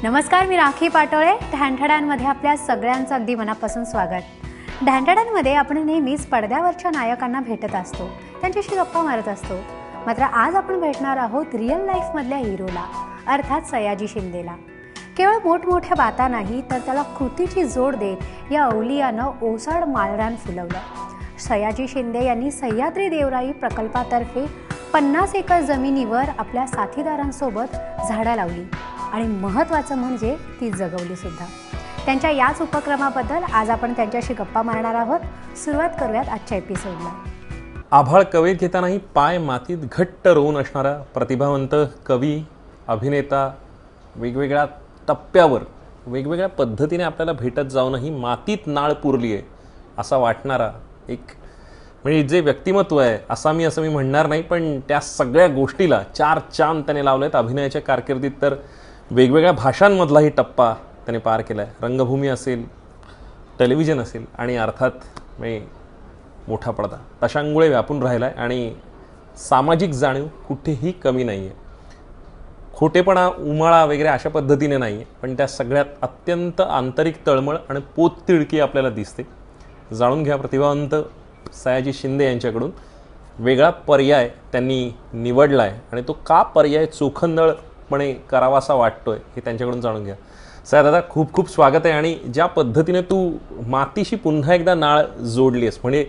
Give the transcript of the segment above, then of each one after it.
नमस्कार, मी राखी पाटोळे. ढांढडांमध्ये आपल्या सगळ्यांचं अगदी मनापासून स्वागत. ढांढडांमध्ये आपण नेहमीच पडद्यावरच्या नायकांना भेटत असतो, त्यांच्याशी गप्पा मारत असतो. मात्र आज आपण भेटणार आहोत रिअल लाईफमधल्या हिरोला, अर्थात सयाजी शिंदेला. केवळ मोठमोठ्या बाता नाही, तर त्याला कृतीची जोड देत या अवलियानं ओसाड माळरान फुलवलं. सयाजी शिंदे यांनी सह्याद्री देवराई प्रकल्पातर्फे 50 एकर जमिनीवर आपल्या साथीदारांसोबत झाडं लावली आणि महत्त्वाचं म्हणजे ती जगवली सुद्धा. त्यांच्या याच उपक्रमाबद्दल आज आपण त्यांच्याशी गप्पा मारणार आहोत. सुरुवात करूयात आजच्या एपिसोडला. आभाळ कवेत घेतानाही पाय मातीत घट्ट रोवून असणारा प्रतिभावंत कवी, अभिनेता, वेगवेगळ्या टप्प्यावर वेगवेगळ्या पद्धतीने आपल्याला भेटत जाऊनही मातीत नाळ पुरली आहे असा वाटणारा एक म्हणजे जे व्यक्तिमत्व आहे असं मी म्हणणार नाही, पण त्या सगळ्या गोष्टीला 4 चांद त्याने लावले आहेत. अभिनयाच्या कारकिर्दीत तर वेगवेगळ्या भाषांमधलाही टप्पा त्याने पार केला आहे. रंगभूमी असेल, टेलिव्हिजन असेल आणि अर्थात म्हणजे मोठा पडदा तशांगुळे व्यापून राहिला आहे आणि सामाजिक जाणीव कुठेही कमी नाही आहे. खोटेपणा, उमाळा वगैरे अशा पद्धतीने नाही आहे, पण त्या सगळ्यात अत्यंत आंतरिक तळमळ आणि पोततिडकी आपल्याला दिसते. जाणून घ्या प्रतिभावंत सयाजी शिंदे यांच्याकडून. वेगळा पर्याय त्यांनी निवडला आहे आणि तो का पर्याय चोखंदळपणे करावासा वाटतोय हे त्यांच्याकडून जाणून घ्या. सया दादा, खूप खूप स्वागत आहे. आणि ज्या पद्धतीने तू मातीशी पुन्हा एकदा नाळ जोडली आहेस, म्हणजे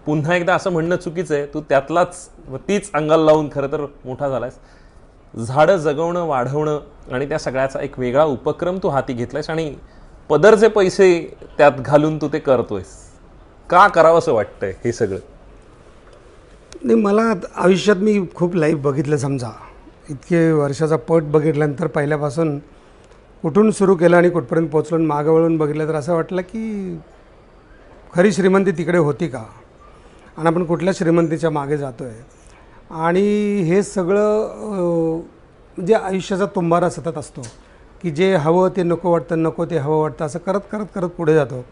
पुन्हा एकदा असं म्हणणं चुकीचं आहे, तू तीच अंगाला लावून खरं तर मोठा झालायस. झाडं जगवणं, वाढवणं आणि त्या सगळ्याचा एक वेगळा उपक्रम तू हाती घेतलायस आणि पदरचे पैसे त्यात घालून तू ते करतोयस. का करावं असं वाटतंय हे सगळं? नाही, मला आयुष्यात मी खूप लाईफ बघितलं. समजा इतके वर्षाचा पट बघितल्यानंतर पहिल्यापासून कुठून सुरू केलं आणि कुठपर्यंत पोचलो आणि मागं वळून बघितलं तर असं वाटलं की खरी श्रीमंती तिकडे होती का आणि आपण कुठल्या श्रीमंतीच्या मागे जातो आहे. आणि हे सगळं म्हणजे आयुष्याचा तुम्हारा सतत असतो की जे हवं ते नको वाटतं, नको ते हवं वाटतं, असं करत करत करत पुढे जातो.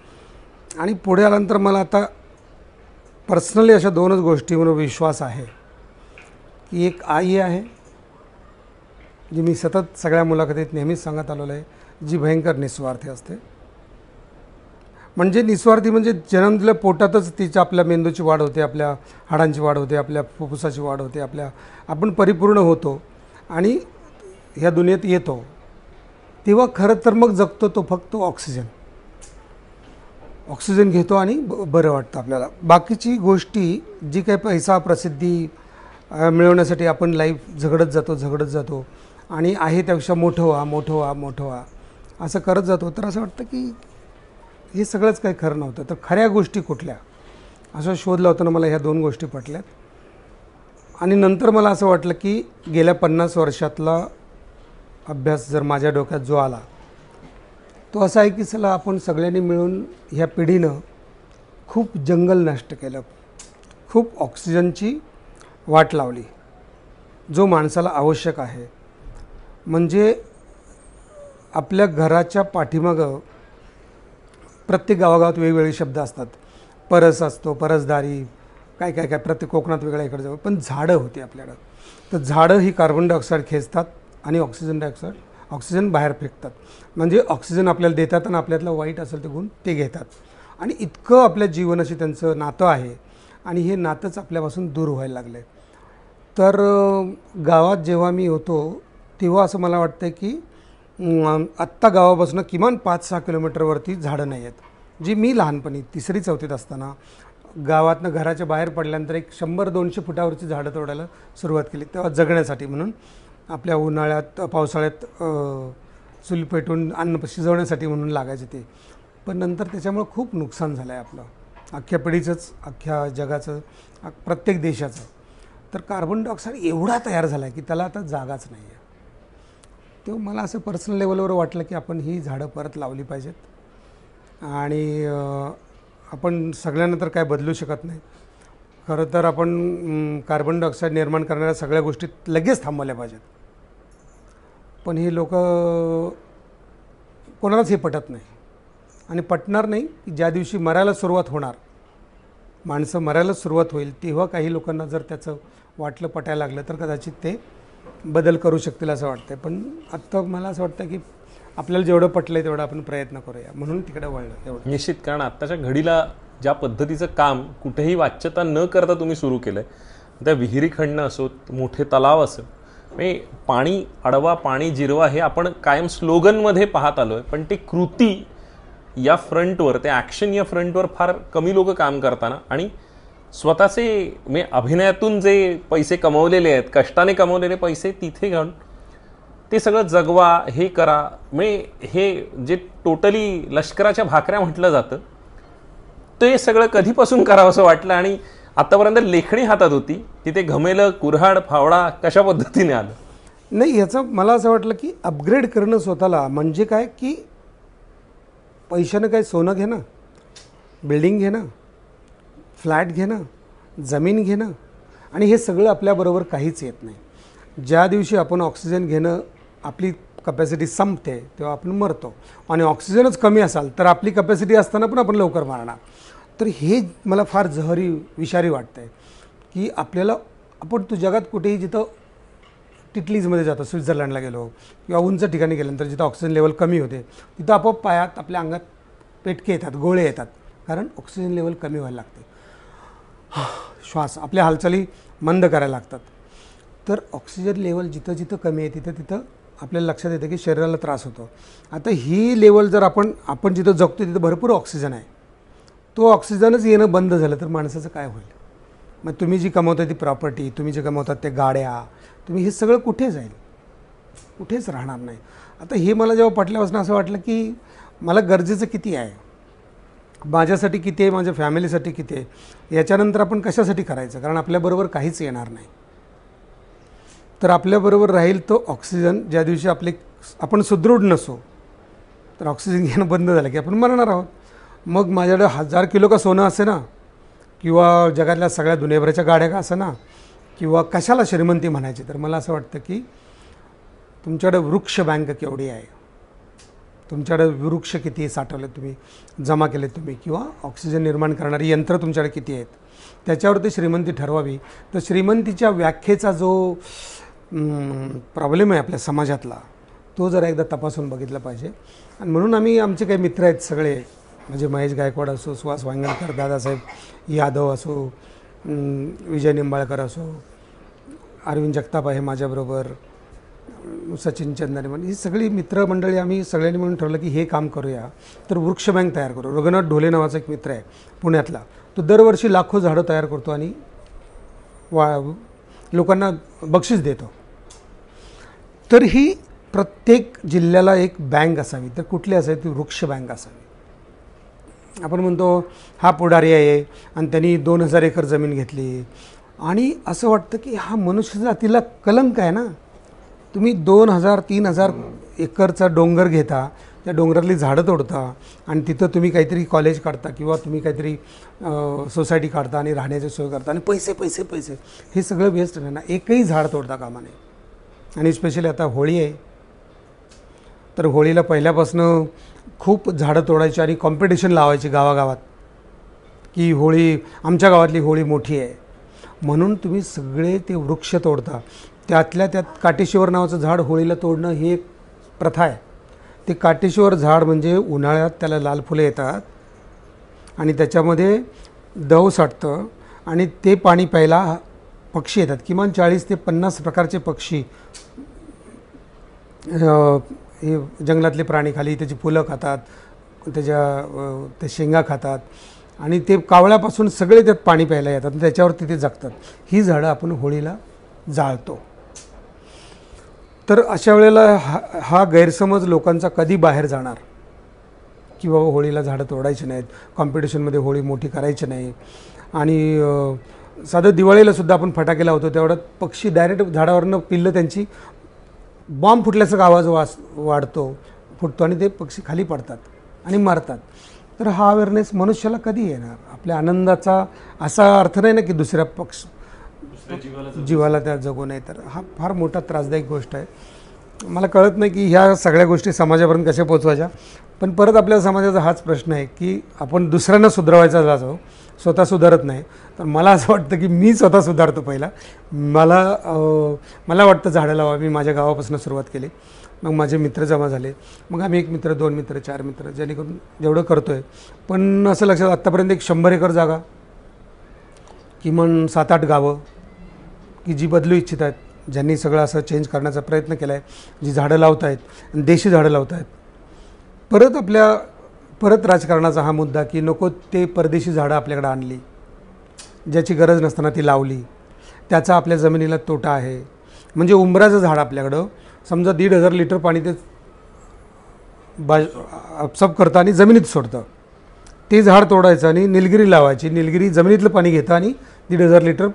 आणि पुढे आल्यानंतर मला आता पर्सनली अशा 2च गोष्टींवर विश्वास आहे की एक आई आहे, जी मी सतत सगळ्या मुलाखतीत नेहमीच सांगत आलेलो आहे, जी भयंकर निस्वार्थी असते. म्हणजे निस्वार्थी म्हणजे जन्म दिल्या पोटातच तिच्या आपल्या मेंदूची वाढ होते, आपल्या हाडांची वाढ होते, आपल्या फुफ्फुसाची वाढ होते, आपण परिपूर्ण होतो आणि ह्या दुनियेत येतो. तेव्हा खरं तर मग जगतो तो फक्त ऑक्सिजन घेतो आणि बरं वाटतं आपल्याला. बाकीची गोष्टी जी काही पैसा, प्रसिद्धी मिळवण्यासाठी आपण लाईफ झगडत जातो आणि आहे त्यापेक्षा मोठं व्हा असं करत जातो. तर असं वाटतं की हे सगळंच काही खरं नव्हतं. तर खऱ्या गोष्टी कुठल्या असा शोध लावताना मला ह्या 2 गोष्टी पटल्यात. आणि नंतर मला असं वाटलं की गेल्या 50 वर्षातला अभ्यास जर माझ्या डोक्यात जो आला तो असा आहे की चला आपण सगळ्यांनी मिळून ह्या पिढीनं खूप जंगल नष्ट केलं, खूप ऑक्सिजनची वाट लावली जो माणसाला आवश्यक आहे. म्हणजे आपल्या घराच्या पाठीमागं प्रत्येक गावागावात वेगवेगळे शब्द असतात. परस असतो, परसदारी, काय प्रत्येक कोकणात वेगळ्या इकडे जाऊ, पण झाडं होती आपल्याकडं. तर झाडं ही कार्बन डायऑक्साईड खेचतात आणि ऑक्सिजन बाहेर फेकतात. म्हणजे ऑक्सिजन आपल्याला देतात आणि आपल्यातलं वाईट असेल ते गुण ते घेतात. आणि इतकं आपल्या जीवनाशी त्यांचं नातं आहे आणि हे नातंच आपल्यापासून दूर व्हायला लागलं आहे. तर गावात जेव्हा मी होतो तेव्हा असं मला वाटतं की आत्ता गावापासून किमान 5-6 किलोमीटरवरती झाडं नाही आहेत. जी मी लहानपणी 3री-4थीत असताना गावातनं घराच्या बाहेर पडल्यानंतर एक 100-200 फुटावरची झाडं तोडायला सुरुवात केली. तेव्हा जगण्यासाठी म्हणून आपल्या उन्हाळ्यात, पावसाळ्यात चूल पेटून अन्न शिजवण्यासाठी म्हणून लागायचे ते. पण नंतर त्याच्यामुळं खूप नुकसान झालं आहे आपलं, अख्ख्या पिढीचंच, अख्ख्या जगाचं, प्रत्येक देशाचं. तर कार्बन डायऑक्साईड एवढा तयार झाला आहे की त्याला आता जागाच नाही आहे. तेव्हा मला असं पर्सनल लेवलवर वाटलं की आपण ही झाडं परत लावली पाहिजेत. आणि आपण सगळ्यांना तर काय बदलू शकत नाही. खरं तर आपण कार्बन डायऑक्साईड निर्माण करणाऱ्या सगळ्या गोष्टी लगेच थांबवल्या पाहिजेत. पण हे लोक कोणालाच हे पटत नाही आणि पटणार नाही की ज्या दिवशी मरायला सुरुवात होणार, माणसं मरायला सुरुवात होईल, तेव्हा काही लोकांना जर त्याचं वाटलं, पटायला लागलं तर कदाचित ते बदल करू शकतील असं वाटतं. पण आत्ता मला असं वाटतं की आपल्याला जेवढं पटलं तेवढं आपण प्रयत्न करूया, म्हणून तिकडे वळलं एवढं. निश्चित, कारण आत्ताच्या घडीला ज्या पद्धतीचं काम कुठेही वाच्यता न करता तुम्ही सुरू केलंय, त्या विहिरी खणणं असो, मोठे तलाव असो, म्हणजे पाणी अडवा पाणी जिरवा हे आपण कायम स्लोगनमध्ये पाहत आलोय, पण ती कृती या फ्रंटवर, त्या ॲक्शन या फ्रंटवर फार कमी लोक काम करताना आणि स्वतःचे म्हणजे अभिनयातून जे पैसे कमवलेले आहेत, कष्टाने कमवलेले पैसे तिथे घालून ते सगळं जगवा, हे करा, म्हणजे हे जे टोटली लष्कराच्या भाकऱ्या म्हटलं जातं ते सगळं कधीपासून करावं असं वाटलं. आणि आतापर्यंत लेखणी हातात होती, तिथे घमेलं, कुऱ्हाड, फावडा कशा पद्धतीने आलं? नाही, याचं मला असं वाटलं की अपग्रेड करणं स्वतःला म्हणजे काय, की पैशानं काय सोनं घेणं, बिल्डिंग घेणं, फ्लॅट घेणं, जमीन घेणं आणि हे सगळं आपल्याबरोबर काहीच येत नाही. ज्या दिवशी आपण ऑक्सिजन घेणं, आपली कपॅसिटी संपते तेव्हा आपण मरतो. आणि ऑक्सिजनच कमी असाल तर आपली कपॅसिटी असताना पण आपण लवकर मारणार. तर हे मला फार जहरी विषारी वाटतं आहे की आपल्याला, आपण तो जगात कुठेही जिथं टिटलीजमध्ये जातो, स्वित्झर्लंडला गेलो किंवा उंच ठिकाणी गेल्यानंतर जिथं ऑक्सिजन लेवल कमी होते तिथं आपोआप पायात आपल्या अंगात पेटके येतात, गोळे येतात, कारण ऑक्सिजन लेवल कमी व्हायला लागते. श्वास, आपल्या हालचाली मंद करायला लागतात. तर ऑक्सिजन लेवल जिथं जिथं कमी आहे तिथं तिथं आपल्याला लक्षात येतं की शरीराला त्रास होतो. आता ही लेवल जर आपण जिथं जगतो तिथं भरपूर ऑक्सिजन आहे, तो ऑक्सिजनच येणं बंद झालं तर माणसाचं काय होईल? मग तुम्ही जी कमवता ती प्रॉपर्टी, तुम्ही जे कमवतात ते गाड्या, तुम्ही हे सगळं कुठे जाईल? कुठेच राहणार नाही. आता हे मला जेव्हा पटल्यापासून असं वाटलं की मला गरजेचं किती आहे, माझ्यासाठी किती आहे, माझ्या फॅमिलीसाठी किती आहे, याच्यानंतर आपण कशासाठी करायचं? कारण आपल्याबरोबर काहीच येणार नाही. तर आपल्याबरोबर राहील तो ऑक्सिजन. ज्या दिवशी आपण सुदृढ नसो तर ऑक्सिजन घेणं बंद झालं की आपण मरणार आहोत. मग माझ्याकडे 1000 किलो का सोनं असे ना, किंवा जगातल्या सगळ्या दुनियाभराच्या गाड्या का असं ना, किंवा कशाला श्रीमंती म्हणायची, तर मला असं वाटतं की तुमच्याकडे वृक्ष बँक केवढी आहे, तुमच्याकडे वृक्ष किती साठवले तुम्ही, जमा केले तुम्ही, किंवा ऑक्सिजन निर्माण करणारी यंत्र तुमच्याकडे किती आहेत, त्याच्यावर ते श्रीमंती ठरवावी. तर श्रीमंतीच्या व्याख्येचा जो प्रॉब्लेम आहे आपल्या समाजातला, तो जरा एकदा तपासून बघितला पाहिजे. आणि म्हणून आम्ही, आमचे काही मित्र आहेत सगळे, म्हणजे महेश गायकवाड असो, सुहास वांगणकर, दादासाहेब यादव असो, विजय निंबाळकर असो, अरविंद जगताप आहे माझ्याबरोबर, सचिन चंदाने, म्हणजे ही सगळी मित्रमंडळी आम्ही सगळ्यांनी म्हणून ठरवलं की हे काम करूया, तर वृक्ष बँक तयार करू. रघुनाथ ढोले नावाचा एक मित्र आहे पुण्यातला, तो दरवर्षी लाखो झाडं तयार करतो आणि लोकांना बक्षीस देतो. तर ही प्रत्येक जिल्ह्याला एक बँक असावी. तर कुठली असावी? ती वृक्ष बँक असावी. आपण म्हणतो हा पुढारी आहे आणि त्यांनी 2000 एकर जमीन घेतली, आणि असं वाटतं की हा मनुष्य जातीला कलंक आहे ना. तुम्ही 2000-3000 एकरचा डोंगर घेता, त्या डोंगरातली झाडं तोडता आणि तिथं तुम्ही काहीतरी कॉलेज काढता किंवा तुम्ही काहीतरी सोसायटी काढता आणि राहण्याची सोय करता आणि पैसे पैसे पैसे, हे सगळं वेस्ट आहे ना. एकही झाड तोडता कामा नये. आणि स्पेशली आता होळी आहे, तर होळीला पहिल्यापासून खूप झाडं तोडायची आणि कॉम्पिटिशन लावायची गावागावात की होळी, आमच्या गावातली होळी मोठी आहे म्हणून तुम्ही सगळे ते वृक्ष तोडता. त्यातल्या त्यात काटेश्वर नावाचं झाड होळीला तोडणं ही एक प्रथा आहे. ते काटेश्वर झाड म्हणजे उन्हाळ्यात त्याला लाल फुले येतात आणि त्याच्यामध्ये दव साठतं आणि ते पाणी प्यायला पक्षी येतात. किमान 40 ते 50 प्रकारचे पक्षी, हे जंगलातले प्राणी खाली त्याची फुलं खातात, ते शेंगा खातात आणि ते कावळ्यापासून सगळे त्यात पाणी प्यायला येतात आणि त्याच्यावर तिथे जगतात. ही झाडं आपण होळीला जाळतो. तर अशा वेळेला हा गैरसमज लोकांचा कधी बाहेर जाणार की बाबा होळीला झाडं तोडायची नाहीत, कॉम्पिटिशनमध्ये होळी मोठी करायची नाही. आणि साधं दिवाळीला सुद्धा आपण फटाके लावतो तेवढ्यात पक्षी डायरेक्ट झाडावरनं पिल्लं त्यांची बॉम्ब फुटल्याचा आवाज फुटतो आणि ते पक्षी खाली पडतात आणि मरतात. तर हा अवेअरनेस मनुष्याला कधी येणार? आपल्या आनंदाचा असा अर्थ नाही ना की दुसऱ्या जीवाला त्या जगू नये. तर हा फार मोठा त्रासदायक गोष्ट आहे. मला कळत नाही की ह्या सगळ्या गोष्टी समाजापर्यंत कशा पोचवायच्या. पण परत आपल्या समाजाचा हाच प्रश्न आहे की आपण दुसऱ्यांना सुधारवायचा जातो, स्वतः सुधारत नाही. तर मला असं वाटतं की मी स्वतः सुधारतो पहिला. मला वाटतं झाडं लावा. मी माझ्या गावापासून सुरुवात केली. मग माझे मित्र जमा झाले, मग आम्ही 1 मित्र 2 मित्र 4 मित्र जेणेकरून जेवढं करतो आहे. पण असं लक्षात आत्तापर्यंत एक 100 एकर जागा, किमान 7-8 गावं की जी बदलू इच्छित आहेत, ज्यांनी सगळं असं चेंज करण्याचा प्रयत्न केला आहे, जी झाडं लावत आहेत, देशी झाडं लावत आहेत. परत राजकारणाचा हा मुद्दा की नको ते परदेशी झाडं आपल्याकडे आणली, ज्याची गरज नसताना ती लावली, त्याचा आपल्या जमिनीला तोटा आहे. म्हणजे उंबराचं झाड आपल्याकडं समजा 1,500 लिटर पाणी ते अपसाप करतं आणि जमिनीत सोडतं. ते झाड तोडायचं आणि निलगिरी लावायची, निलगिरी जमिनीतलं पाणी घेतं आणि 1,500 लिटर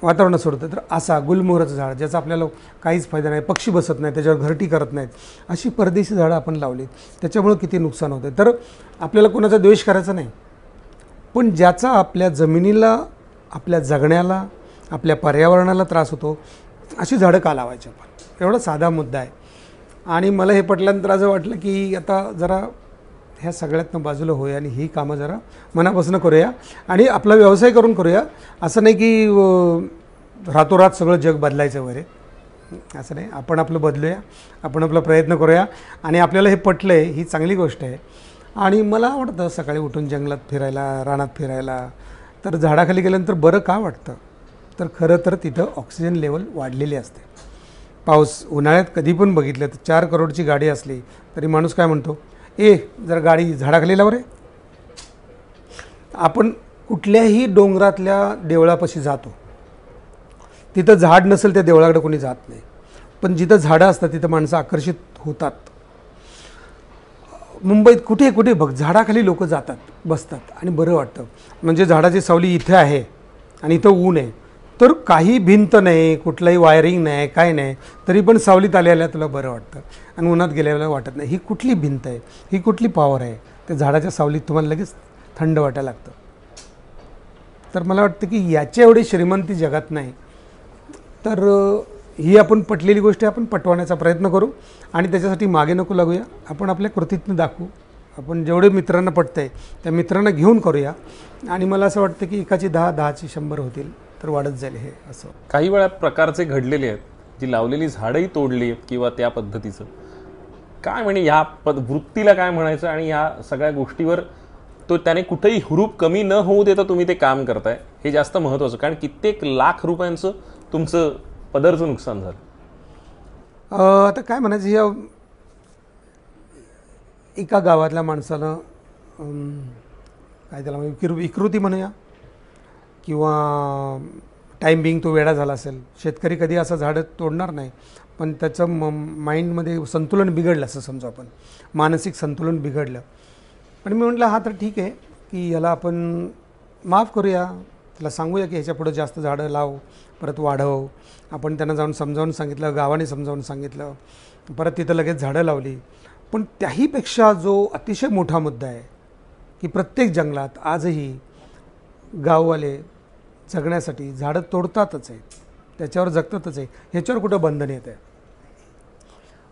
वातावरणात सोडतं. तर असा गुलमोहराचं झाड ज्याचा आपल्याला काहीच फायदा नाही, पक्षी बसत नाही, त्याच्यावर घरटी करत नाहीत, अशी परदेशी झाडं आपण लावली, त्याच्यामुळं किती नुकसान होतं. तर आपल्याला कोणाचा द्वेष करायचा नाही, पण ज्याचा आपल्या जमिनीला, आपल्या जगण्याला, आपल्या पर्यावरणाला त्रास होतो अशी झाडं का लावायची आपण, एवढा साधा मुद्दा आहे. आणि मला हे पटल्यानंतर असं वाटलं की आता जरा ह्या सगळ्यातनं बाजूला होऊया आणि ही कामं जरा मनापासून करूया आणि आपला व्यवसाय करून करूया. असं नाही की रातोरात सगळं जग बदलायचं वगैरे, असं नाही. आपण आपलं बदलूया, आपण आपला प्रयत्न करूया. आणि आपल्याला हे पटलं आहे, ही चांगली गोष्ट आहे. आणि मला आवडतं सकाळी उठून जंगलात फिरायला, रानात फिरायला. तर झाडाखाली गेल्यानंतर बरं का वाटतं, तर खरं तर तिथं ऑक्सिजन लेवल वाढलेली असते. पाऊस उन्हाळ्यात कधी पण बघितलं तर 4 करोडची गाडी असली तरी माणूस काय म्हणतो, जर गाडी झाडाखाली लाव रे. आपण कुठल्याही डोंगरातल्या देवळापाशी जातो, तिथं झाड नसेल त्या देवळाकडे कोणी जात नाही, पण जिथं झाडं असतात तिथं माणसं आकर्षित होतात. मुंबईत कुठे कुठे बघ झाडाखाली लोक जातात, बसतात आणि बरं वाटतं. म्हणजे झाडाची सावली इथे आहे आणि इथं ऊन आहे, तर काही भिंत नाही, कुठलाही वायरिंग नाही, काय नाही, तरी पण सावलीत आल्याला तुला बरं वाटतं आणि उन्हात गेल्याला वाटत नाही. ही कुठली भिंत आहे, ही कुठली पॉवर आहे, त्या झाडाच्या सावलीत तुम्हाला लगेच थंड वाटायला लागतं. तर मला वाटतं की याच्या एवढी श्रीमंती जगात नाही. तर ही आपण पटलेली गोष्ट आपण पटवण्याचा प्रयत्न करू आणि त्याच्यासाठी मागे नको लागूया. आपण आपल्या कृतीतनं दाखवू. आपण जेवढे मित्रांना पटतं आहे त्या मित्रांना घेऊन करूया. आणि मला असं वाटतं की एकाची 10, 10ची 100 होतील, तर वाढत जाईल हे असं. काही वेळा प्रकारचे घडलेले आहेत, जी लावलेली झाडंही तोडली आहेत किंवा त्या पद्धतीचं काय म्हणजे ह्या वृत्तीला काय म्हणायचं आणि ह्या सगळ्या गोष्टीवर तो त्याने कुठेही हुरूप कमी न होऊ देता तुम्ही ते काम करताय, हे जास्त महत्त्वाचं. कारण कित्येक लाख रुपयांचं तुमचं पदरचं नुकसान झालं. आता काय म्हणायचं, या एका गावातल्या माणसानं काय त्याला विकृती म्हणूया किंवा टाईम बिंग तो वेडा झाला असेल. शेतकरी कधी असं झाडं तोडणार नाही, पण त्याचं माइंडमध्ये संतुलन बिघडलं असं समजू आपण, मानसिक संतुलन बिघडलं. पण मी म्हटलं हा तर ठीक आहे की याला आपण माफ करूया, त्याला सांगूया की ह्याच्या पुढं जास्त झाडं लाव, परत वाढव. आपण त्यांना जाऊन समजावून सांगितलं, गावाने समजावून सांगितलं, परत तिथं लगेच झाडं लावली. पण त्याहीपेक्षा जो अतिशय मोठा मुद्दा आहे की प्रत्येक जंगलात आजही गाववाले जगण्यासाठी झाडं तोडतातच आहेत, त्याच्यावर जगतातच आहे. ह्याच्यावर कुठं बंधन येतं आहे?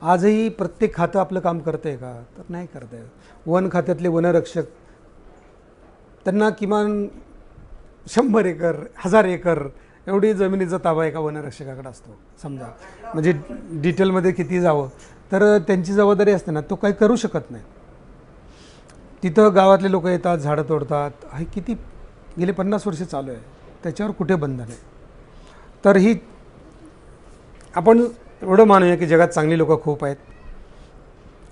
आजही प्रत्येक खातं आपलं काम करतं आहे का? तर नाही करत आहे. वन खात्यातले वनरक्षक, त्यांना किमान 100 एकर 1000 एकर एवढी जमिनीचा ताबा एका वनरक्षकाकडे असतो समजा. म्हणजे डिटेलमध्ये किती जावं तर त्यांची जबाबदारी असते ना, तो काही करू शकत नाही. तिथं गावातले लोक येतात, झाडं तोडतात. हे किती गेले 50 वर्ष चालू आहे, त्याच्यावर कुठे बंधन आहे? तर ही आपण एवढं मानूया की जगात चांगली लोकं खूप आहेत,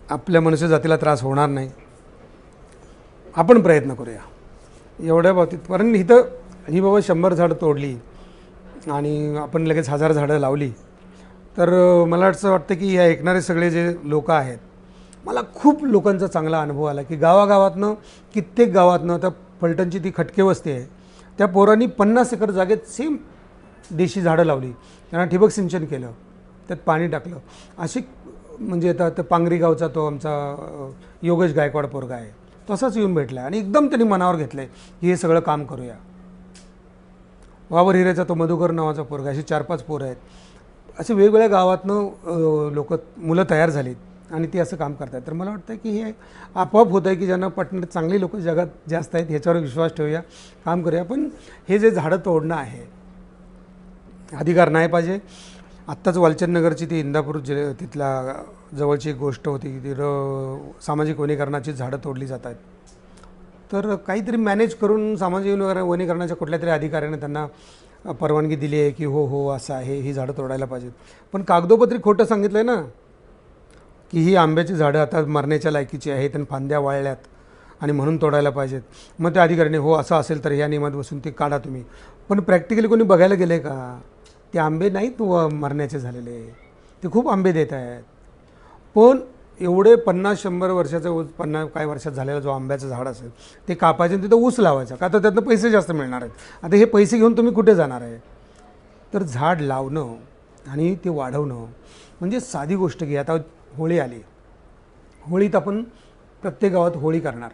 आपल्या मनुष्य जातीला त्रास होणार नाही. आपण प्रयत्न करूया एवढ्या बाबतीत. कारण इथं ही बाबा 100 झाडं तोडली आणि आपण लगेच 1000 झाडं लावली, तर मला असं वाटतं की या ऐकणारे सगळे जे लोक आहेत, मला खूप लोकांचा चांगला अनुभव आला की गावागावातनं, कित्येक गावातनं, आता फलटणची ती खटके वस्ती आहे, त्या पोरांनी 50 एकर जागेत सेम देशी झाडं लावली, त्यांना ठिबक सिंचन केलं, त्यात पाणी टाकलं. अशी म्हणजे आता तर पांगरी गावचा तो आमचा योगेश गायकवाड पोरगा आहे, तसाच येऊन भेटला आणि एकदम त्यांनी मनावर घेतलं आहे की हे सगळं काम करूया. वावर हिऱ्याचा तो मधुकर नावाचा पोरगा, असे 4-5 पोरं आहेत. असे वेगवेगळ्या गावातनं मुलं तयार झालीत आणि ती असं काम करतात. तर मला वाटतं की हे आपोआप होतं आहे की ज्यांना पटणार, चांगली लोक जगात जास्त आहेत, ह्याच्यावर विश्वास ठेवूया, काम करूया. पण हे जे झाडं तोडणं आहे, अधिकार नाही पाहिजे. आत्ताच वालचंदनगरची ती इंदापूर तिथल्या जवळची एक गोष्ट होती की सामाजिक वनीकरणाची झाडं तोडली जात आहेत. तर काहीतरी मॅनेज करून सामाजिक वनीकरणाच्या कुठल्या तरी अधिकाऱ्याने त्यांना परवानगी दिली आहे की हो असं आहे, ही झाडं तोडायला पाहिजेत. पण कागदोपत्री खोटं सांगितलं आहे ना की ही आंब्याची झाडं आता मरण्याच्या लायकीची आहेत आणि फांद्या वाळल्यात आणि म्हणून तोडायला पाहिजेत. मग त्या अधिकाऱ्याने हो असं असेल तर ह्या नियमात बसून ते काढा तुम्ही. पण प्रॅक्टिकली कोणी बघायला गेलं आहे का? ते आंबे नाहीत मरण्याचे झालेले, ते खूप आंबे देत आहेत. पण एवढे 50-100 वर्षाचं काय वर्षात झालेला जो आंब्याचं झाड असेल ते कापायचं आणि तिथं ऊस लावायचा, का तर त्यातनं पैसे जास्त मिळणार आहेत. आता हे पैसे घेऊन तुम्ही कुठे जाणार आहे? तर झाड लावणं आणि ते वाढवणं म्हणजे साधी गोष्ट घे. आता होळी आली, होळीत आपण प्रत्येक गावात होळी करणार,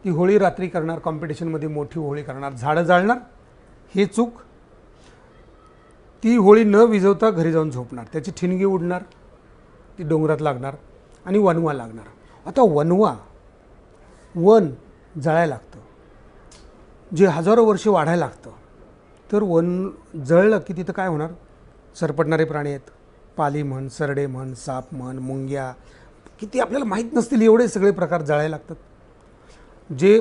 ती होळी रात्री करणार, कॉम्पिटिशनमध्ये मोठी होळी करणार, झाडं जाळणार, हे चूक. ती होळी न विझवता घरी जाऊन झोपणार, त्याची ठिणगी उडणार, ती डोंगरात लागणार आणि वनवा लागणार. आता वन जळायला लागतं, जे हजारो वर्षे वाढायला लागतं. तर वन जळलं की तिथं काय होणार? सरपटणारे प्राणी आहेत, पाली म्हण, सरडे म्हण, साप म्हण, मुंग्या, किती आपल्याला माहीत नसतील एवढे सगळे प्रकार जळायला लागतात. जे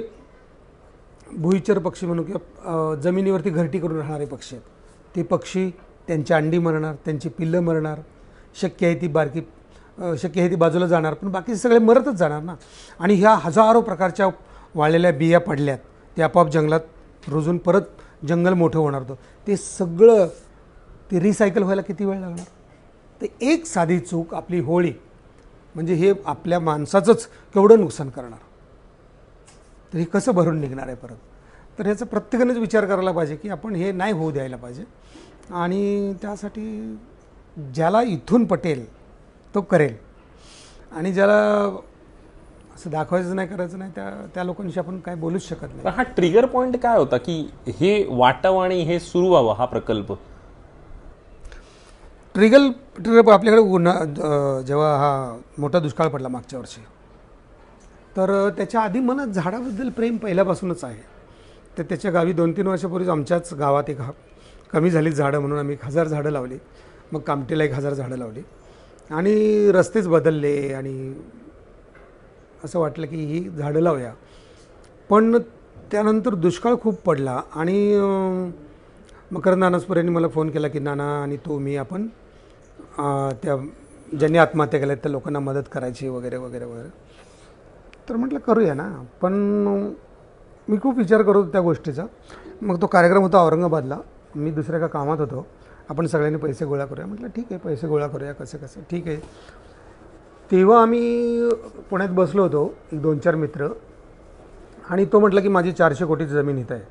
भुईचर पक्षी म्हणून किंवा जमिनीवरती घरटी करून राहणारे पक्षी आहेत, ते पक्षी त्यांची अंडी मरणार, त्यांची पिल्लं मरणार, शक्य आहे ती बाजूला जाणार, पण बाकी सगळे मरतच जाणार ना. आणि ह्या हजारो प्रकारच्या वाळलेल्या बिया पडल्यात, ते आपोआप जंगलात रुजून परत जंगल मोठं होणार होतं. ते सगळं ते रिसायकल व्हायला किती वेळ लागणार? तर एक साधी चूक आपली होळी म्हणजे हे आपल्या माणसाचंच केवढं नुकसान करणार. तर हे कसं भरून निघणार आहे परत? तर ह्याचा प्रत्येकानेच विचार करायला पाहिजे की आपण हे नाही होऊ द्यायला पाहिजे. आणि त्यासाठी ज्याला इथून पटेल तो करेल, आणि ज्याला असं दाखवायचं नाही, करायचं नाही, त्या लोकांशी आपण काय बोलूच शकत नाही. हा ट्रिगर पॉईंट काय होता की हे वाटावं आणि हे सुरू व्हावं हा प्रकल्प? ट्रिगर आपल्याकडे जेव्हा हा मोठा दुष्काळ पडला मागच्या वर्षी, तर त्याच्या आधी मनात झाडाबद्दल प्रेम पहिल्यापासूनच आहे. तर त्याच्या गावी 2-3 वर्षापूर्वीच आमच्याच गावात एक कमी झाली झाडं म्हणून आम्ही 1000 झाडं लावली. मग कामटेला 1000 झाडं लावली आणि रस्तेच बदलले आणि असं वाटलं की ही झाडं लावूया. पण त्यानंतर दुष्काळ खूप पडला आणि मकरंद अनासपुरे यांनी मला फोन केला की नाना आणि मी आपण त्या ज्यांनी आत्महत्या केल्या त्या लोकांना मदत करायची वगैरे वगैरे वगैरे. तर म्हटलं करूया ना. पण मी खूप विचार करत होतो त्या गोष्टीचा. मग तो कार्यक्रम होता औरंगाबादला, मी दुसऱ्या एका कामात होतो. आपण सगळ्यांनी पैसे गोळा करूया. म्हटलं ठीक आहे, पैसे गोळा करूया, कसं ठीक आहे. तेव्हा आम्ही पुण्यात बसलो होतो, 2-4 मित्र, आणि तो म्हटलं की माझी 400 कोटीची जमीन इथं आहे.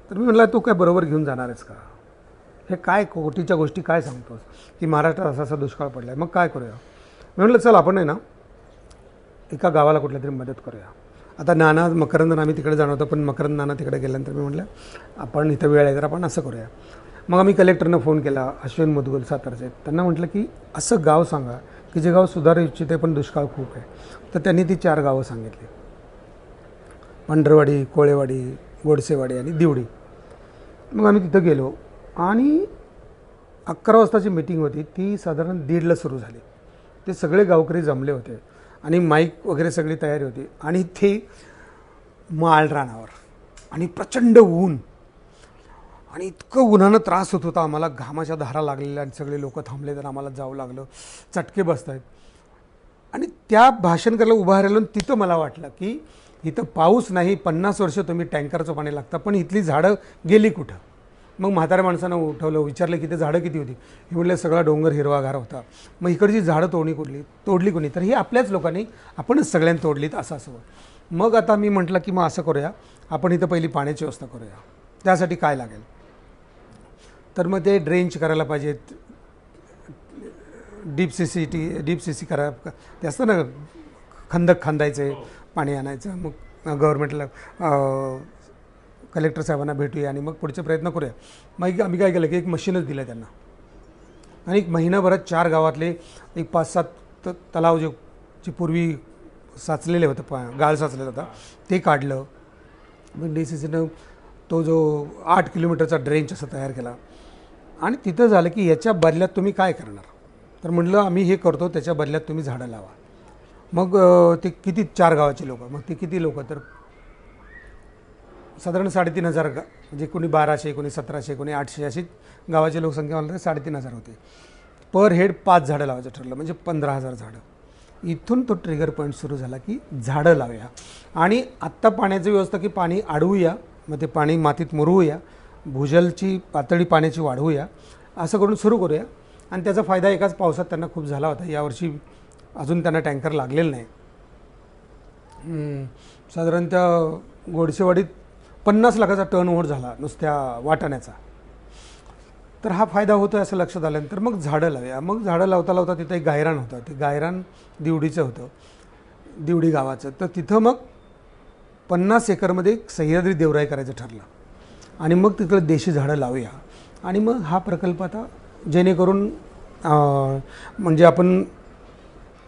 तर मी म्हटलं तू काय बरोबर घेऊन जाणार आहेस का? हे काय कोटीच्या गोष्टी काय सांगतोस की महाराष्ट्रात असा दुष्काळ पडला आहे, मग काय करूया? मी म्हटलं चल आपण आहे ना एका गावाला कुठल्या तरी मदत करूया. आता मकरंद आम्ही तिकडे जाणार होतो, पण मकरंद नाना तिकडे गेल्यानंतर मी म्हटलं आपण इथं वेळ आहे तर आपण असं करूया. मग आम्ही कलेक्टरना फोन केला, अश्विन मुदगल सातारचे. त्यांना म्हटलं की असं गाव सांगा की जे गाव सुधारू इच्छिते पण दुष्काळ खूप आहे. तर त्यांनी ती 4 गावं सांगितली, पंढरवाडी, कोळेवाडी, गोडसेवाडी आणि दिवडी. मग आम्ही तिथं गेलो आणि 11 वाजताची मीटिंग होती, ती साधारण 1:30ला सुरू झाली. ते सगळे गावकरी जमले होते आणि माईक वगैरे सगळी तयारी होती आणि ते माळ रानावर आणि प्रचंड ऊन आणि इतकं उन्हानं त्रास होत होता आम्हाला, घामाच्या धारा लागलेल्या आणि सगळे लोक थांबले तर आम्हाला जावं लागलं, चटके बसत आहेत. आणि त्या भाषण करायला उभा राहिलो तिथं मला वाटलं की इथं पाऊस नाही, 50 वर्ष तुम्ही टँकरचं पाणी लागतं, पण इथली झाडं गेली कुठं? मग म्हाताऱ्या माणसानं उठवलं, विचारलं की ते झाडं किती होती? हे म्हटलं सगळा डोंगर हिरवागार होता. मग इकडची झाडं तोडली कोणी? तर ही आपल्याच लोकांनी, आपणच सगळ्यांनी तोडलीत असं. मग आता मी म्हटलं की मग असं करूया, आपण इथं पहिली पाण्याची व्यवस्था करूया. त्यासाठी काय लागेल? तर मग ते ड्रेंच करायला पाहिजेत, डीप सीसी करा, ते असतं ना खंदक खांदायचे, पाणी आणायचं. मग गव्हर्नमेंटला कलेक्टर साहेबांना भेटूया आणि मग पुढचे प्रयत्न करूया. मग आम्ही काय केलं की एक मशीनच दिलं त्यांना आणि 1 महिनाभरात 4 गावातले एक 5-7 तलाव जे पूर्वी साचलेले होतं, गाळ साचलेला होता, ते काढलं. मग DCCनं तो जो 8 किलोमीटरचा ड्रेंच असा तयार केला आणि तिथं झालं की याच्या बदल्यात तुम्ही काय करणार. तर म्हटलं आम्ही हे करतो, त्याच्या बदल्यात तुम्ही झाडं लावा. मग ते किती 4 गावाचे लोक, मग ते किती लोक, तर साधारण 3,500 म्हणजे कोणी 1200, कोणी 1700, कोणी 800 अशी गावाची लोकसंख्या म्हणलं तर 3,500 होते. पर हेड 5 झाडं लावायचं ठरलं, म्हणजे 15,000 झाडं. इथून तो ट्रिगर पॉईंट सुरू झाला की झाडं लावूया आणि आत्ता पाण्याची व्यवस्था की पाणी अडवूया, मग ते पाणी मातीत मुरवूया, भूजलची पातळी पाण्याची वाढवूया, असं करून सुरू करूया. आणि त्याचा फायदा एकाच पावसात त्यांना खूप झाला होता. यावर्षी अजून त्यांना टँकर लागलेलं नाही. साधारणतः गोडसेवाडीत 50 लाखाचा टर्नओव्हर झाला नुसत्या वाटाण्याचा. तर हा फायदा होतो असं लक्षात आल्यानंतर मग झाडं लावूया. मग झाडं लावता लावता तिथं एक गायरान होतं, ते गायरान दिवडीचं होतं, दिवडी गावाचं. तर तिथं मग 50 एकरमध्ये एक सह्याद्री देवराई करायचं ठरलं आणि मग तिकडं देशी झाडं लावूया. आणि मग हा प्रकल्प आता जेणेकरून म्हणजे आपण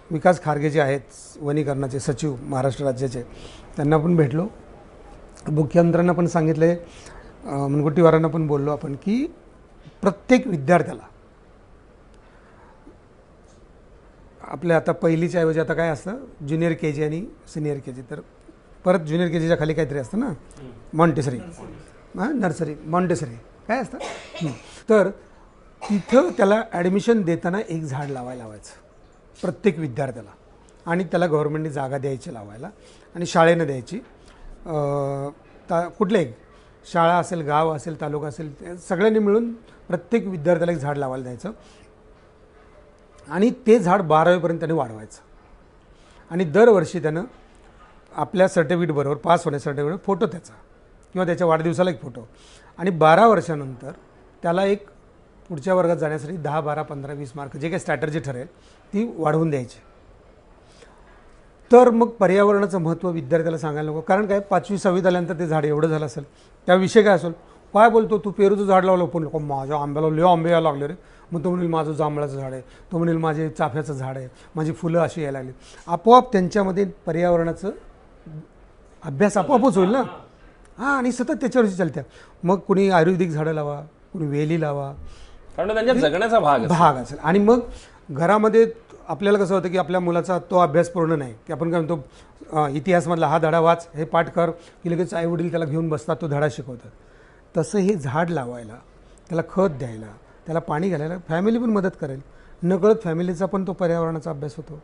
विकास खारगे जे आहेत वनीकरणाचे सचिव महाराष्ट्र राज्याचे, त्यांना पण भेटलो, मुख्यमंत्र्यांना पण सांगितले, मुनगंटीवारांना पण बोललो आपण की प्रत्येक विद्यार्थ्याला आपल्या आता पहिलीच्या ऐवजी आता काय असतं ज्युनियर के जी आणि सिनियर के जी, तर परत ज्युनियर के जीच्या खाली काहीतरी असतं ना, मॉन्टेसरी, हां नर्सरी मॉन्टेसरी काय असतं. तर तिथं त्याला ॲडमिशन देताना एक झाड लावायचं प्रत्येक विद्यार्थ्याला, आणि त्याला गव्हर्नमेंटने जागा द्यायची लावायला आणि शाळेनं द्यायची. कुठले शाळा असेल, गाव असेल, तालुका असेल, सगळ्यांनी मिळून प्रत्येक विद्यार्थ्याला एक झाड लावायला द्यायचं आणि ते झाड 12वीपर्यंत त्याने वाढवायचं. आणि दरवर्षी त्यानं आपल्या सर्टिफिकेटबरोबर पास होण्या सर्टिफिकेट फोटो त्याचा किंवा त्याच्या वाढदिवसाला एक फोटो, आणि 12 वर्षानंतर त्याला एक पुढच्या वर्गात जाण्यासाठी 10, 12, 15, 20 मार्क जे काही स्ट्रॅटर्जी ठरेल ती वाढवून द्यायची. तर मग पर्यावरणाचं महत्त्व विद्यार्थ्याला सांगायला नको. कारण काय 5वी 6वीत आल्यानंतर ते झाड एवढं झालं असेल, त्या विषय काय असेल, काय बोलतो तू पेरूचं झाड लावलं, पण लोक माझ्या आंब्याला लय आंबे यायला लागले रे. मग तो म्हणेल माझं जांभळाचं झाड आहे, तो म्हणेल माझे चाफ्याचं झाड आहे, माझी फुलं अशी यायला लागली. आपोआप त्यांच्यामध्ये पर्यावरणाचं अभ्यास आपोआपच होईल ना. हां, आणि सतत त्याच्यावरची चालत्या. मग कुणी आयुर्वेदिक झाडं लावा, कुणी वेली लावा, कारण त्यांच्या जगण्याचा भाग असेल. आणि मग घरामध्ये आपल्याला कसं होतं की आपल्या मुलाचा तो अभ्यास पूर्ण नाही की आपण काय म्हणतो इतिहासमधला हा धडा वाच, हे पाठ कर, की लगेच आईवडील त्याला घेऊन बसतात, तो धडा शिकवतात. तसं हे झाड लावायला, त्याला खत द्यायला, त्याला पाणी घालायला फॅमिली पण मदत करेल. नकळत फॅमिलीचा पण तो पर्यावरणाचा अभ्यास होतो,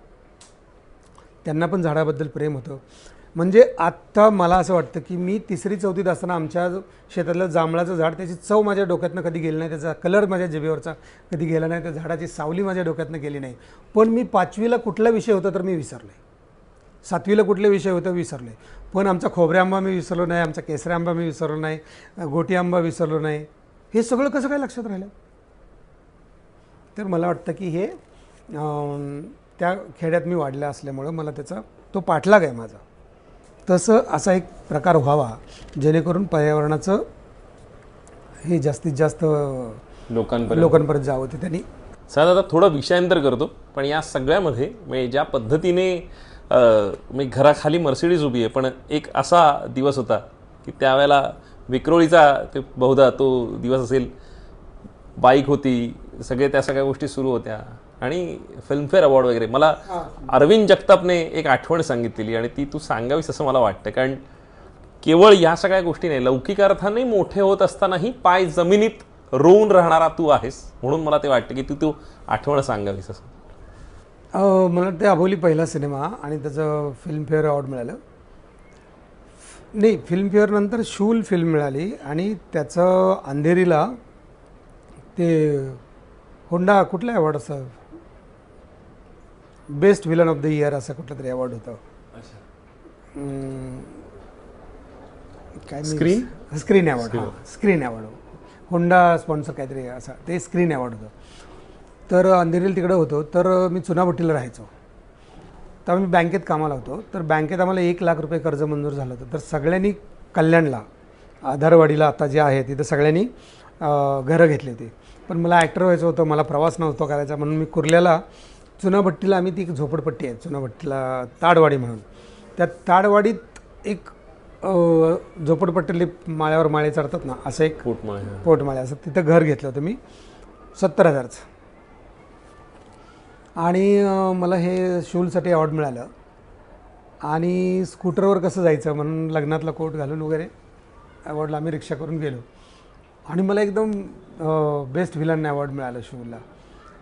त्यांना पण झाडाबद्दल प्रेम होतं. म्हणजे आत्ता मला असं वाटतं की मी 3री 4थीत असताना आमच्या शेतातलं जांभळाचं झाड, त्याची चव माझ्या डोक्यातनं कधी गेली नाही, त्याचा कलर माझ्या जिभेवरचा कधी गेला नाही, त्या झाडाची सावली माझ्या डोक्यातनं गेली नाही. पण मी 5वीला कुठला विषय होता तर मी विसरलो आहे, 7वीला कुठले विषय होतं विसरलो आहे. पण आमचा खोबरे आंबा मी विसरलो नाही, आमचा केसरी आंबा मी विसरलो नाही, गोटी आंबा विसरलो नाही. हे सगळं कसं काय लक्षात राहिलं. तर मला वाटतं की हे त्या खेड्यात मी वाढल्या असल्यामुळं मला त्याचा तो पाठलाग आहे माझा. तसं असा एक प्रकार व्हावा जेणेकरून पर्यावरणाचं हे जास्तीत जास्त लोकांपर्यंत जावं. ते त्यांनी सर आता थोडं विषयांतर करतो, पण या सगळ्यामध्ये म्हणजे ज्या पद्धतीने मी घराखाली मर्सिडीज उभी आहे, पण एक असा दिवस होता की त्यावेळेला विक्रोळीचा ते बहुधा तो दिवस असेल, बाईक होती, सगळे त्या सगळ्या गोष्टी सुरू होत्या आणि फिल्मफेअर अवॉर्ड वगैरे. मला अरविंद जगतापने एक आठवण सांगितलेली आणि ती तू सांगावीस असं मला वाटतं. कारण केवळ या सगळ्या गोष्टी नाही, लौकिक अर्थाने मोठे होत असतानाही पाय जमिनीत रोवून राहणारा तू आहेस, म्हणून मला ते वाटतं की तू आठवण सांगावीस असं. मला ते अबोली पहिला सिनेमा आणि त्याचं फिल्मफेअर अवॉर्ड मिळालं. नाही, फिल्मफेअर नंतर शूल फिल्म मिळाली आणि त्याचं अंधेरीला ते होंडा कुठला अवॉर्ड असं best villain of the year असं कुठलं तरी अवॉर्ड होतं. काय screen award, screen award, Honda sponsor काहीतरी असं ते स्क्रीन अवॉर्ड होतं. तर अंधेरीला तिकडं होतो. तर मी चुनाभट्टीला राहायचो, तर मी बँकेत कामाला होतो. तर बँकेत आम्हाला 1 लाख रुपये कर्ज मंजूर झालं होतं. तर सगळ्यांनी कल्याणला आधारवाडीला आता जे आहे तिथं सगळ्यांनी घरं घेतली होती. पण मला ॲक्टर व्हायचं होतं, मला प्रवास नव्हता करायचा, म्हणून मी कुर्ल्याला चुनाभट्टीला, आम्ही ती एक झोपडपट्टी आहे चुनाभट्टीला ताडवाडी म्हणून, त्या ताडवाडीत एक झोपडपट्टीले माळ्यावर माळे चढतात ना, असं एक पोटमाळे असं तिथं घर घेतलं होतं मी. 70,000चं. आणि मला हे शूलसाठी अवॉर्ड मिळालं. आणि स्कूटरवर कसं जायचं म्हणून लग्नातला कोट घालून वगैरे अवॉर्डला आम्ही रिक्षा करून गेलो. आणि मला एकदम बेस्ट व्हिलन अवॉर्ड मिळालं शूला.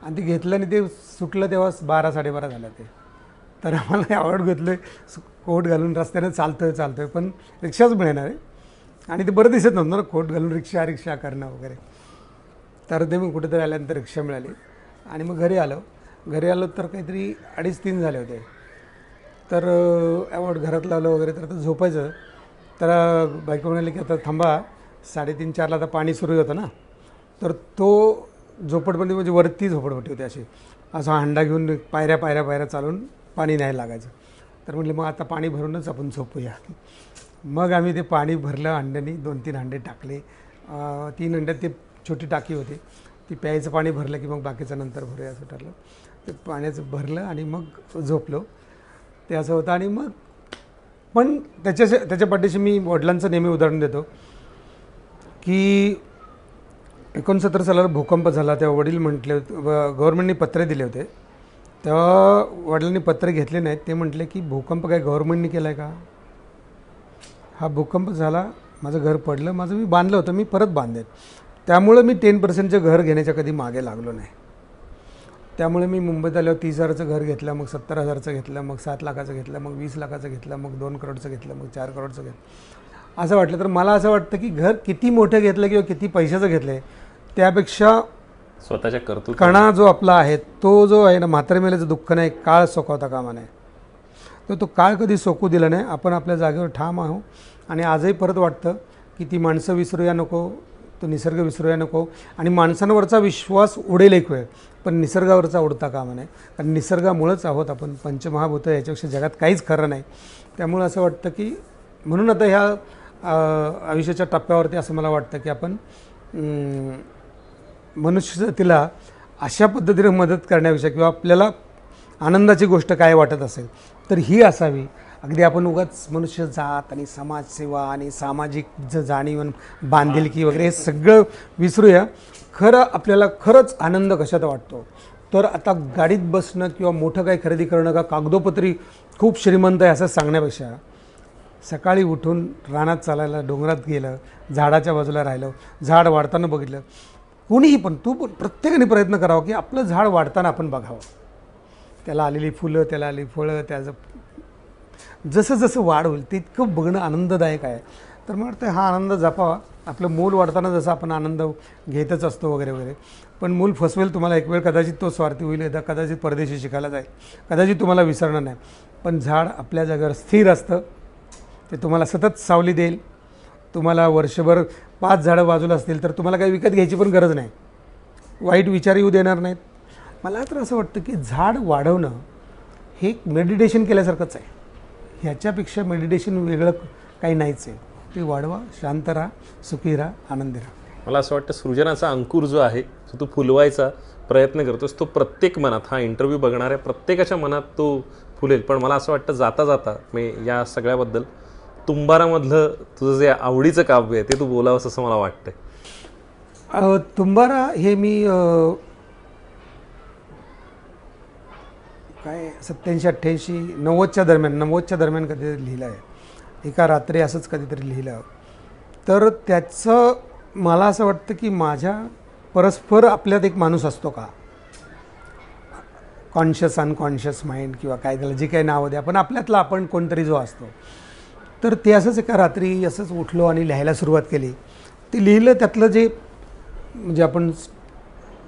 आणि ते घेतलं आणि ते सुटलं तेव्हा 12-12:30 झालं ते. तर आम्हाला अवॉर्ड घेतलं कोट घालून रस्त्यानं चालतोय पण रिक्षाच मिळणार आहे. आणि ते बरं दिसत नव्हतं ना कोट घालून रिक्षा करणं वगैरे. तर ते मग कुठेतरी आल्यानंतर रिक्षा मिळाली आणि मग घरी आलो तर काहीतरी 2:30-3 झाले होते. तर अवॉर्ड घरात लावलं वगैरे तर आता झोपायचं. तर बायको म्हणाली की आता थांबा 3:30-4ला आता पाणी सुरू होतं ना. तर तो झोपडपट्टी म्हणजे वरती झोपडपट्टी होती असा हंडा घेऊन पायऱ्या चालून पाणी न्यायला लागायचं. तर म्हटलं मग आता पाणी भरूनच आपण झोपूया. मग आम्ही ते पाणी भरलं हंड्यानी 2-3 हंडे टाकले. 3 हंड्यात ते छोटी टाकी होती ती प्यायचं पाणी भरलं की मग बाकीचं नंतर भरूया असं ठरलं. ते पाण्याचं भरलं आणि मग झोपलो. ते असं होतं. आणि मग पण त्याच्या पाठीशी मी वडिलांचं नेहमी उदाहरण देतो की 69 सालाला भूकंप झाला तेव्हा वडील म्हटले गव्हर्नमेंटने पत्रे दिले होते. तेव्हा वडिलांनी पत्रे घेतले नाहीत. ते म्हटले की भूकंप काय गव्हर्नमेंटने केला आहे का? हा भूकंप झाला, माझं घर पडलं, माझं मी बांधलं होतं, मी परत बांधेन. त्यामुळं मी 10%चं घर घेण्याच्या कधी मागे लागलो नाही. त्यामुळे मी मुंबईत आल्यावर 30,000चं घर घेतलं, मग 70,000चं घेतलं, मग 7 लाखाचं घेतलं, मग 20 लाखाचं घेतलं, मग 2 करोडचं घेतलं, मग 4 करोडचं घेतलं. असं वाटलं. तर मला असं वाटतं की घर किती मोठं घेतलं किंवा किती पैशाचं घेतलं आहे त्यापेक्षा स्वतःच्या कर्तृत्व कणा जो आपला आहे तो जो आहे ना, म्हातारे मेलेचं दुःख नाही, काळ सोकवता कामा नाही. तर तो काळ कधी सोकू दिला नाही. आपण आपल्या जागेवर ठाम आहो. आणि आजही परत वाटतं की ती माणसं विसरूया नको, तो निसर्ग विसरूया नको. आणि माणसांवरचा विश्वास उडेल एक वेळ, पण निसर्गावरचा उडता कामा नाही. कारण निसर्गामुळंच आहोत आपण. पंचमहाभूत याच्यापेक्षा जगात काहीच खरं नाही. त्यामुळं असं वाटतं की म्हणून आता ह्या आयुष्याच्या टप्प्यावरती असं मला वाटतं की आपण मनुष्यजातीला अशा पद्धतीने मदत करण्याविषयी किंवा आपल्याला आनंदाची गोष्ट काय वाटत असेल तर ही असावी. अगदी आपण उगाच मनुष्य जात आणि समाजसेवा आणि सामाजिक जाणीव बांधिलकी वगैरे हे सगळं विसरूया. आपल्याला खरंच आनंद कशात वाटतो तर आता गाडीत बसणं किंवा मोठं काही खरेदी करणं का कागदोपत्री खूप श्रीमंत आहे असं सांगण्यापेक्षा सकाळी उठून रानात चालायला, डोंगरात गेलं, झाडाच्या बाजूला राहिलं, झाड वाढताना बघितलं. कोणीही पण प्रत्येकाने प्रयत्न करावा की आपलं झाड वाढताना आपण बघावं. त्याला आलेली फुलं, त्याला आलेली फळं, त्याचं जसं वाढ होईल तितकं बघणं आनंददायक आहे. तर मला वाटतं हा आनंद जपावा. आपलं मूल वाढताना जसं आपण आनंद घेतच असतो वगैरे. पण मूल फसवेल तुम्हाला एक वेळ, कदाचित तो स्वार्थी होईल, एकदा कदाचित परदेशी शिकायला जाईल, कदाचित तुम्हाला विसरणार नाही. पण झाड आपल्या जागेवर स्थिर असतं. ते तुम्हाला सतत सावली देईल. तुम्हाला वर्षभर 5 झाडं बाजूला असतील तर तुम्हाला काही विकत घ्यायची पण गरज नाही. वाईट विचार येऊ देणार नाहीत. मला तर असं वाटतं की झाड वाढवणं हे एक मेडिटेशन केल्यासारखंच आहे. ह्याच्यापेक्षा मेडिटेशन वेगळं काही नाहीच आहे. ते वाढवा, शांत राहा, सुखी राहा, आनंदी राहा. मला असं वाटतं सृजनाचा अंकुर जो आहे तो तू फुलवायचा प्रयत्न करतोस, तो प्रत्येक मनात, हा इंटरव्ह्यू बघणाऱ्या प्रत्येकाच्या मनात तो फुलेल. पण मला असं वाटतं जाता जाता मी या सगळ्याबद्दल तुंबारामधलं तुझं जे आवडीचं काव्य आहे ते तू बोलावंस असं मला वाटतंय. तुंबारा हे मी काय 87-88 90च्या दरम्यान कधी लिहिलं आहे. एका रात्री असंच कधीतरी लिहिलं. तर त्याचं मला असं वाटतं की माझ्या परस्पर आपल्यात एक माणूस असतो का, कॉन्शियस अनकॉन्शियस माइंड किंवा काय त्याला जे काही नावं द्या, पण आपल्यातला आपण कोणतरी जो असतो. तर ते असंच एका रात्री असंच उठलो आणि लिहायला सुरुवात केली. ते लिहिलं. त्यातलं जे म्हणजे आपण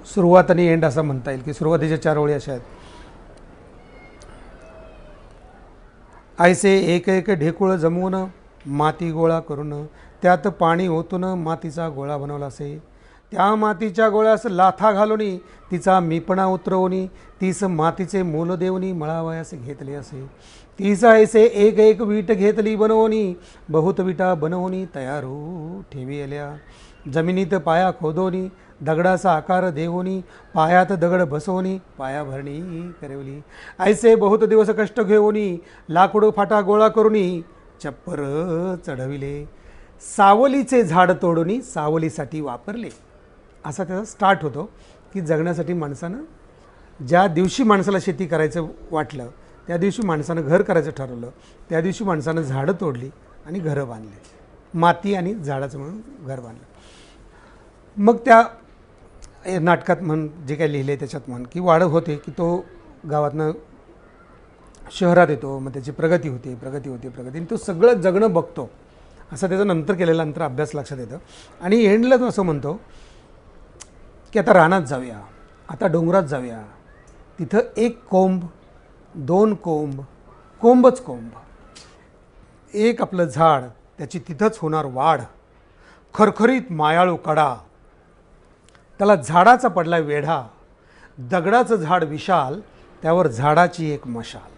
सुरुवात आणि एंड असं म्हणता येईल की सुरुवातीच्या 4 ओळी अशा आहेत. ऐसे एक एक ढेकुळ जमवून माती गोळा करून त्यात पाणी ओतून मातीचा गोळा बनवला असे. त्या मातीच्या गोळ्यास लाथा घालूनी तिचा मीपणा उतरवून तीस मातीचे मोल देवनी मळावयास घेतले असे. तीस ऐसे एक एक वीट घेतली बनवूनी बहुत विटा बनवूनी तयारू ठेवी आल्या. जमिनीत पाया खोदोनी दगडाचा आकार देवोनी पायात दगड बसवूनी पाया भरणी करवली. ऐसे बहुत दिवस कष्ट घेऊनी लाकूड फाटा गोळा करूनी चप्पर चढविले. सावलीचे झाड तोडूनी सावलीसाठी वापरले. असा त्याचा स्टार्ट होतो. की जगण्यासाठी माणसानं ज्या दिवशी माणसाला शेती करायचं वाटलं त्या दिवशी माणसानं घर करायचं ठरवलं, त्या दिवशी माणसानं झाडं तोडली आणि घरं बांधली, माती आणि झाडाचं म्हणून घर बांधलं. मग त्या नाटकात म्हण जे काही लिहिले त्याच्यात म्हण की वाढ होते की तो गावातनं शहरात येतो, मग त्याची प्रगती होते आणि तो सगळं जगणं बघतो, असं त्याचा नंतर केलेला नंतर अभ्यास लक्षात येतं. आणि एंडला तो असं म्हणतो की आता रानात जाऊया, आता डोंगरात जाऊया, तिथं 1 कोंब 2 कोंब, कोंबच कोंब, एक आपलं झाड, त्याची तिथंच होणार वाढ, खरखरीत मायाळू कडा, त्याला झाडाचा पडला वेढा, दगडाचं झाड विशाल, त्यावर झाडाची एक मशाल.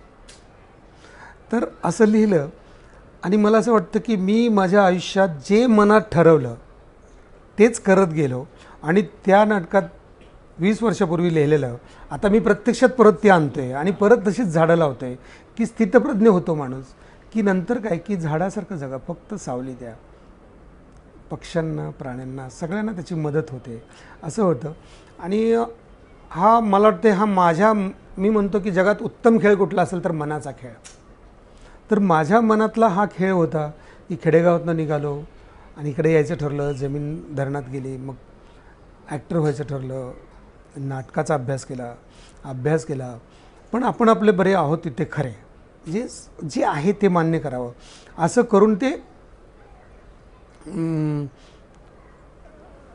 तर असं लिहिलं आणि मला असं वाटतं की मी माझ्या आयुष्यात जे मनात ठरवलं तेच करत गेलो आणि त्या नाटकात 20 वर्षापूर्वी लिहिलेलं आता मी प्रत्यक्षात परत ते आणतोय आणि परत तशीच झाडं लावतोय की स्थितप्रज्ञ होतो माणूस, की नंतर काय की झाडासारखं जगा, फक्त सावली द्या, पक्ष्यांना प्राण्यांना सगळ्यांना त्याची मदत होते असं होतं. आणि हा मला वाटते हा मी म्हणतो की जगात उत्तम खेळ कुठला असेल तर मनाचा खेळ. तर माझ्या मनातला हा खेळ होता की खेडेगावातनं निघालो आणि इकडे यायचं ठरलं, जमीन धरणात गेली, मग ॲक्टर व्हायचं ठरलं, नाटकाचा अभ्यास केला, पण आपण आपले बरे आहोत तिथे खरे, जे आहे ते मान्य करावं असं करून ते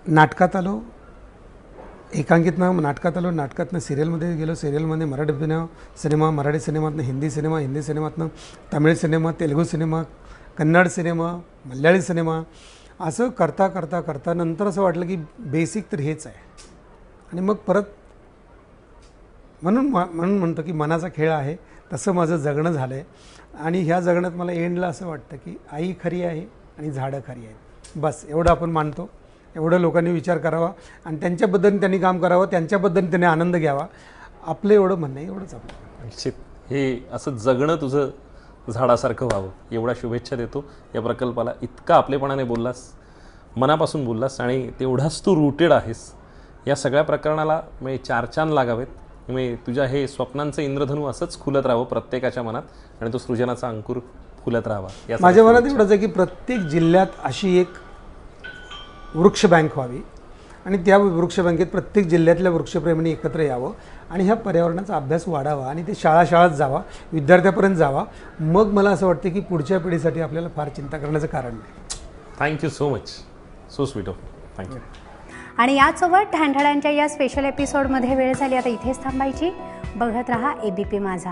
नाटकात आलो, नाटकातनं सिरियलमध्ये गेलो, सिरियलमध्ये मराठी सिनेमा, मराठी सिनेमातनं हिंदी सिनेमातनं Tamil cinema, Telugu cinema, Kannada cinema, Malayali cinema, असं करता नंतर असं वाटलं की बेसिक तर हेच आहे. आणि मग परत म्हणून म्हणतो की मनाचा खेळ आहे, तसं माझं जगणं झालं आहे. आणि ह्या जगण्यात मला एंडला असं वाटतं की आई खरी आहे आणि झाडं खरी आहेत, बस एवढं आपण मानतो. एवढं लोकांनी विचार करावा आणि त्यांच्या पद्धतीने त्यांनी काम करावं, त्यांच्या पद्धतीने त्यांनी आनंद घ्यावा, आपलं एवढं म्हणणं आहे, एवढंच आपलं. निश्चित हे असं जगणं तुझं झाडासारखं व्हावं एवढ्या शुभेच्छा देतो या प्रकल्पाला. इतका आपलेपणाने बोललास, मनापासून बोललास आणि तेवढाच तू रूटेड आहेस. या सगळ्या प्रकरणाला मी 4 चांद लागावेत. मी तुझ्या हे स्वप्नांचं इंद्रधनू असंच खुलत राहावं प्रत्येकाच्या मनात आणि तो सृजनाचा अंकुर फुलत राहावा. माझ्या मनात एवढंच आहे की प्रत्येक जिल्ह्यात अशी एक वृक्ष बँक व्हावी आणि त्या वृक्ष बँकेत प्रत्येक जिल्ह्यातल्या वृक्षप्रेमींनी एकत्र यावं आणि ह्या पर्यावरणाचा अभ्यास वाढावा आणि ते शाळात जावा, विद्यार्थ्यापर्यंत जावा. मग मला असं वाटतं की पुढच्या पिढीसाठी आपल्याला फार चिंता करण्याचं कारण नाही. Thank you so much, so sweet of, thank you. आणि यासोबत ढांढाळ्यांच्या या स्पेशल एपिसोडमध्ये वेळ झाली आता इथेच थांबायची. बघत रहा ABP माझा.